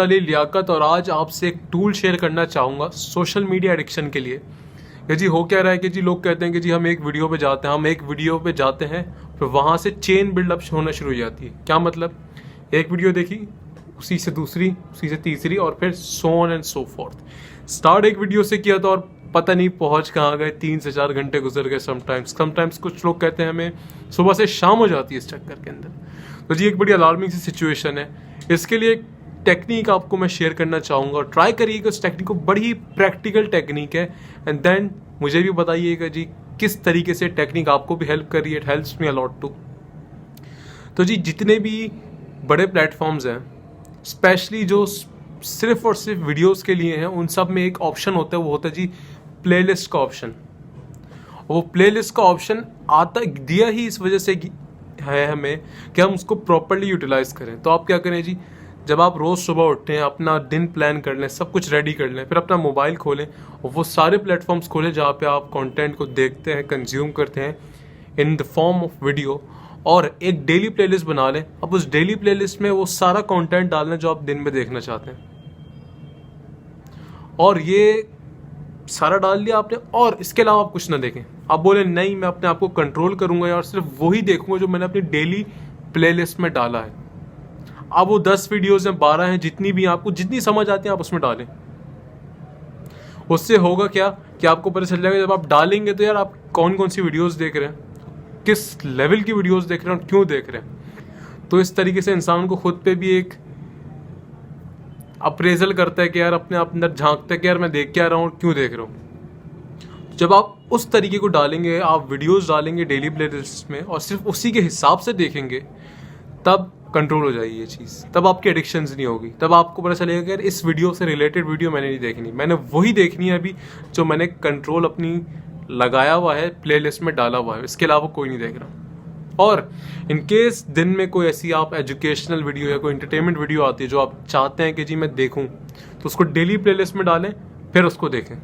अली लियाकत, और आज आपसे एक टूल शेयर करना चाहूँगा सोशल मीडिया एडिक्शन के लिए। कि जी हो क्या रहा है कि जी लोग कहते हैं कि जी हम एक वीडियो पे जाते हैं फिर वहाँ से चेन बिल्डअप होना शुरू हो जाती है। क्या मतलब, एक वीडियो देखी, उसी से दूसरी, उसी से तीसरी, और फिर so on and so fourth. Start एक वीडियो से किया था और पता नहीं पहुंच कहाँ गए, 3 से 4 घंटे गुजर गए। समटाइम्स कुछ लोग कहते हैं हमें सुबह से शाम हो जाती है इस चक्कर के अंदर। तो जी एक बड़ी अलार्मिंग सी सिचुएशन है। इसके लिए एक टेक्निक आपको मैं शेयर करना चाहूँगा, और ट्राई करिएगा उस टेक्निक को। बड़ी ही प्रैक्टिकल टेक्निक है, एंड देन मुझे भी बताइएगा जी किस तरीके से टेक्निक आपको भी हेल्प कर रही है। It helps me a lot too. तो जी जितने भी बड़े प्लेटफॉर्म्स हैं, स्पेशली जो सिर्फ और सिर्फ वीडियोस के लिए हैं, उन सब में एक ऑप्शन होता है, वो होता है जी प्लेलिस्ट का ऑप्शन। वो प्लेलिस्ट का ऑप्शन दिया ही इस वजह से है हमें कि हम उसको प्रॉपरली यूटिलाइज करें। तो आप क्या करें जी, जब आप रोज़ सुबह उठते हैं, अपना दिन प्लान कर लें, सब कुछ रेडी कर लें, फिर अपना मोबाइल खोलें और वो सारे प्लेटफॉर्म्स खोलें जहाँ पे आप कंटेंट को देखते हैं, कंज्यूम करते हैं in the form of video, और एक डेली प्लेलिस्ट बना लें। अब उस डेली प्लेलिस्ट में वो सारा कंटेंट डालना जो आप दिन में देखना चाहते हैं, और ये सारा डाल लिया आपने, और इसके अलावा आप कुछ ना देखें। आप बोले नहीं, मैं अपने आप को कंट्रोल करूंगा यार, सिर्फ वही देखूंगा जो मैंने अपनी डेली प्लेलिस्ट में डाला है। अब वो 10 वीडियोज़ हैं, 12 हैं, जितनी भी आपको जितनी समझ आती है आप उसमें डालें। उससे होगा क्या कि आपको पता चल जाएगा, जब आप डालेंगे तो यार आप कौन कौन सी वीडियोज़ देख रहे हैं, किस लेवल की वीडियोज़ देख रहे हैं और क्यों देख रहे हैं। तो इस तरीके से इंसान को खुद पे भी एक अप्रेजल करता है कि यार अपने आप अंदर झांकता है कि यार मैं देख क्या रहा हूँ और क्यों देख रहा हूँ। जब आप उस तरीके को डालेंगे, आप वीडियोज़ डालेंगे डेली प्लेलिस्ट में और सिर्फ उसी के हिसाब से देखेंगे, तब कंट्रोल हो जाएगी ये चीज़। तब आपकी एडिक्शंस नहीं होगी। तब आपको पता चलेगा कि यार इस वीडियो से रिलेटेड वीडियो मैंने नहीं देखनी, मैंने वही देखनी है अभी जो मैंने कंट्रोल अपनी लगाया हुआ है, प्लेलिस्ट में डाला हुआ है, इसके अलावा कोई नहीं देख रहा। और इन केस दिन में कोई ऐसी आप एजुकेशनल वीडियो या कोई एंटरटेनमेंट वीडियो आती है जो आप चाहते हैं कि जी मैं देखूं, तो उसको डेली प्लेलिस्ट में डालें, फिर उसको देखें।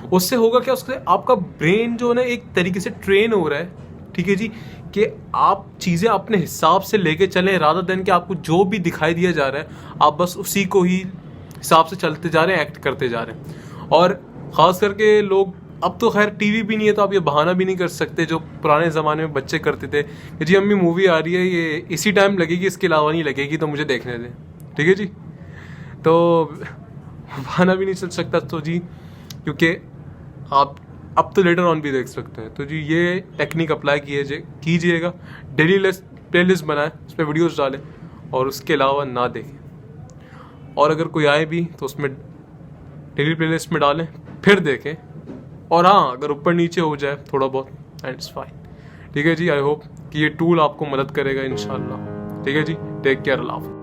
उससे होगा क्या, उससे आपका ब्रेन जो है ना एक तरीके से ट्रेन हो रहा है, ठीक है जी, कि आप चीज़ें अपने हिसाब से लेके चलें, रादर देन कि आपको जो भी दिखाई दिया जा रहा है आप बस उसी को ही हिसाब से चलते जा रहे हैं, एक्ट करते जा रहे हैं। और ख़ास करके लोग, अब तो खैर टीवी भी नहीं है तो आप ये बहाना भी नहीं कर सकते जो पुराने ज़माने में बच्चे करते थे कि जी अम्मी मूवी आ रही है, ये इसी टाइम लगेगी, इसके अलावा नहीं लगेगी, तो मुझे देखने दें, ठीक है जी। तो बहाना भी नहीं चल सकता तो जी, क्योंकि आप अब तो लेटर ऑन भी देख सकते हैं। तो जी ये टेक्निक अप्लाई कीजिएगा, डेली प्लेलिस्ट बनाएं, उस पर वीडियोज़ डालें और उसके अलावा ना देखें। और अगर कोई आए भी तो उसमें डेली प्लेलिस्ट में डालें, फिर देखें। और हाँ, अगर ऊपर नीचे हो जाए थोड़ा बहुत, एंड इट्स फाइन, ठीक है जी। आई होप कि ये टूल आपको मदद करेगा इंशाल्लाह, ठीक है जी। टेक केयर, अल्लाह।